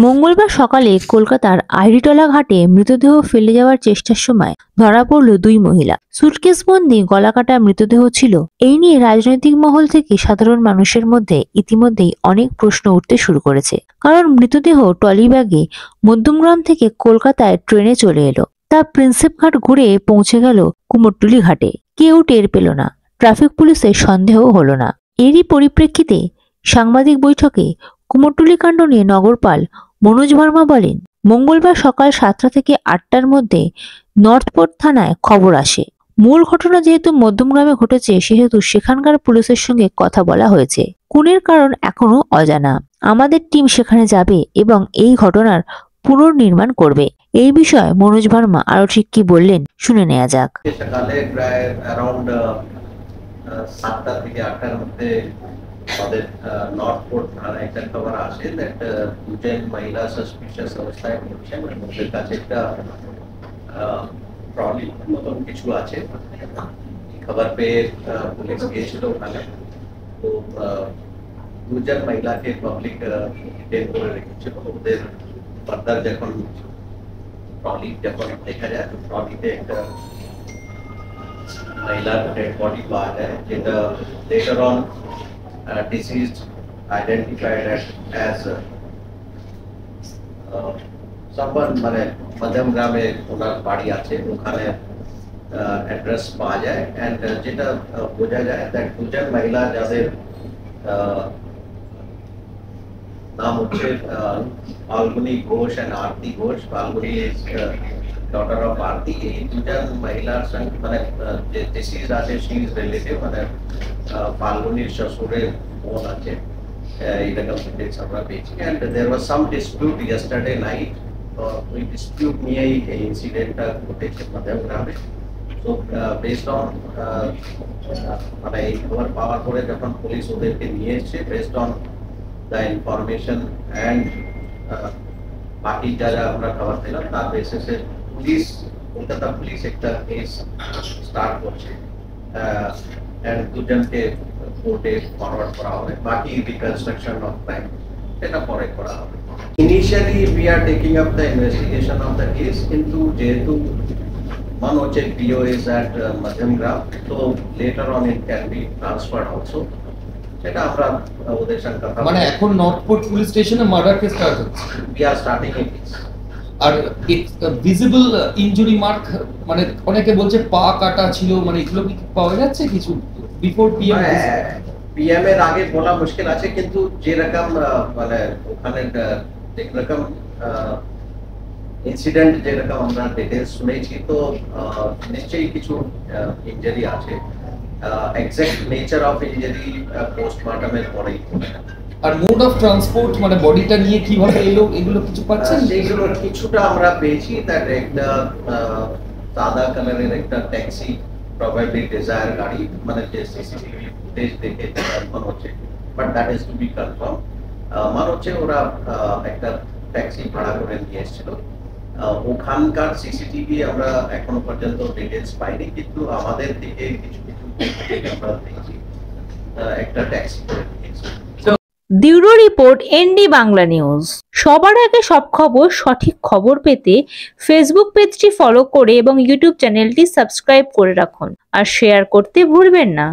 মঙ্গলবার সকালে কলকাতার আইরিটোলা ঘাটে মৃতদেহ ফেলে যাওয়ার চেষ্টার সময় ধরা পড়ল দুই মহিলা। সুটকেসবন্দি গলাকাটা মৃতদেহ ছিল। এই নিয়ে রাজনৈতিক মহল থেকে সাধারণ মানুষের মধ্যে ইতিমধ্যেই অনেক প্রশ্ন উঠতে শুরু করেছে। কারণ মৃতদেহ ট্রলি ব্যাগে মধ্যমগ্রাম থেকে কলকাতায় ট্রেনে চলে এলো। তা প্রিন্সেপ ঘাট ঘুরে পৌঁছে গেল কুমোরটুলি ঘাটে। কেউ টের পেল না, ট্রাফিক পুলিশের সন্দেহ হলো না। এরই পরিপ্রেক্ষিতে সাংবাদিক বৈঠকে কুমোরটুলি কাণ্ড নিয়ে নগরপাল মনোজ ভার্মা বলেন, মঙ্গলবার সকাল 7টা থেকে 8টার মধ্যে নর্থপোর্ট থানায় খবর আসে। মূল ঘটনা যেহেতু মধ্যমগ্রামে ঘটেছে, সেহেতু সেখানকার পুলিশের সঙ্গে কথা বলা হয়েছে। খুনের কারণ এখনো অজানা। আমাদের টিম সেখানে যাবে এবং এই ঘটনার পুনর্নির্মাণ করবে। এই বিষয়ে মনোজ ভার্মা আরো ঠিক কি বললেন শুনে নেওয়া যাক। সকালে প্রায় অ্যারাউন্ড 7টা থেকে 8টার মধ্যে আমাদের নর্থপোর্ট থানায় একটা খবর আসে দ্যাট দুজন মহিলা সাসপিশিয়াস অবস্থায় পড়ছেন এবং ওদের কাছে একটা ট্রলি মতন কিছু আছে। খবর পেয়ে পুলিশ গিয়েছিল ওখানে। তো দুজন মহিলাকে পাবলিক ডিটেইন করে রেখেছিল। ওদের ফার্দার যখন ট্রলি যখন দেখা যায়, তো ট্রলিতে একটা महिला डेड बॉडी पाया है, जेटा later on deceased identified as someone মানে মধ্যম গ্রামে ওনার বাড়ি আছে, ওখানে অ্যাড্রেস পাওয়া যায়। এন্ড যেটা বোঝা যায় দ্যাট দুজন মহিলা যাদের নাম হচ্ছে Falguni Ghosh and Aarti Ghosh. Falguni is daughter of Aarti. এই দুজন মহিলার সঙ্গে মানে যে ডিসিজ আছে, she is relative, মানে ফাল্গুনির শ্বশুরের বোন আছে। এরকম ডিটেইলস আমরা পেয়েছি। and there was some dispute yesterday night. ওই ডিসপিউট নিয়েই এই ইনসিডেন্টটা ঘটেছে মধ্যমগ্রামে। তো বেসড অন মানে এই খবর পাওয়ার পরে যখন পুলিশ ওদেরকে নিয়ে এসছে, based on the information and বাকি যা যা আমরা খবর পেলাম, তার বেসিসে পুলিশ কলকাতা পুলিশ একটা কেস স্টার্ট করছে এন্ড দুজনকে কোর্টে ফরওয়ার্ড করা হবে। বাকি রিকনস্ট্রাকশন অফ ক্রাইম সেটা পরে করা হবে। Initially we are taking up the investigation of the case, কিন্তু যেহেতু one object PO is at Madhyamgram, so later on it can be transferred also. সেটা আমরা ওদের সঙ্গে কথা মানে এখন নর্থপোর্ট পুলিশ স্টেশনে মার্ডার কেস স্টার্ট হচ্ছে। we are starting a case. আর ভিজিবল ইনজুরি মার্ক মানে অনেকে বলছে পা কাটা ছিল, মানে এগুলো কি পাওয়া যাচ্ছে কিছু বিফোর পিএম এর আগে বলা মুশকিল আছে, কিন্তু যেরকম মানে ওখানে যেরকম ইনসিডেন্ট যেরকম আমরা ডিটেইলস শুনেছি, তো নিশ্চয়ই কিছু ইনজুরি আছে। এক্সাক্ট নেচার অফ ইনজুরি পোস্টমর্টমের পরেই। আর মোড অফ ট্রান্সপোর্ট মানে বডিটা নিয়ে কিভাবে এলো, এগুলো কিছু পাচ্ছেন? সেগুলো কিছুটা আমরা পেয়েছি। দ্যাট একটা সাদা কালারের একটা ট্যাক্সি, প্রবাবলি ডিজায়ার গাড়ি, মানে যে সিসিটিভি ফুটেজ দেখে মনে হচ্ছে, but that is to be confirm. মনে হচ্ছে ওরা একটা ট্যাক্সি ভাড়া করে নিয়ে এসেছিল। ওখানকার সিসিটিভি আমরা এখনো পর্যন্ত ডিটেলস পাইনি, কিন্তু আমাদের থেকে কিছু কিছু আমরা দেখছি একটা ট্যাক্সি করে নিয়েছি। Bureau report ND Bangla news. সবার আগে সব খবর, সঠিক খবর পেতে ফেসবুক পেজটি ফলো করে এবং ইউটিউব চ্যানেলটি সাবস্ক্রাইব করে রাখুন আর শেয়ার করতে ভুলবেন না।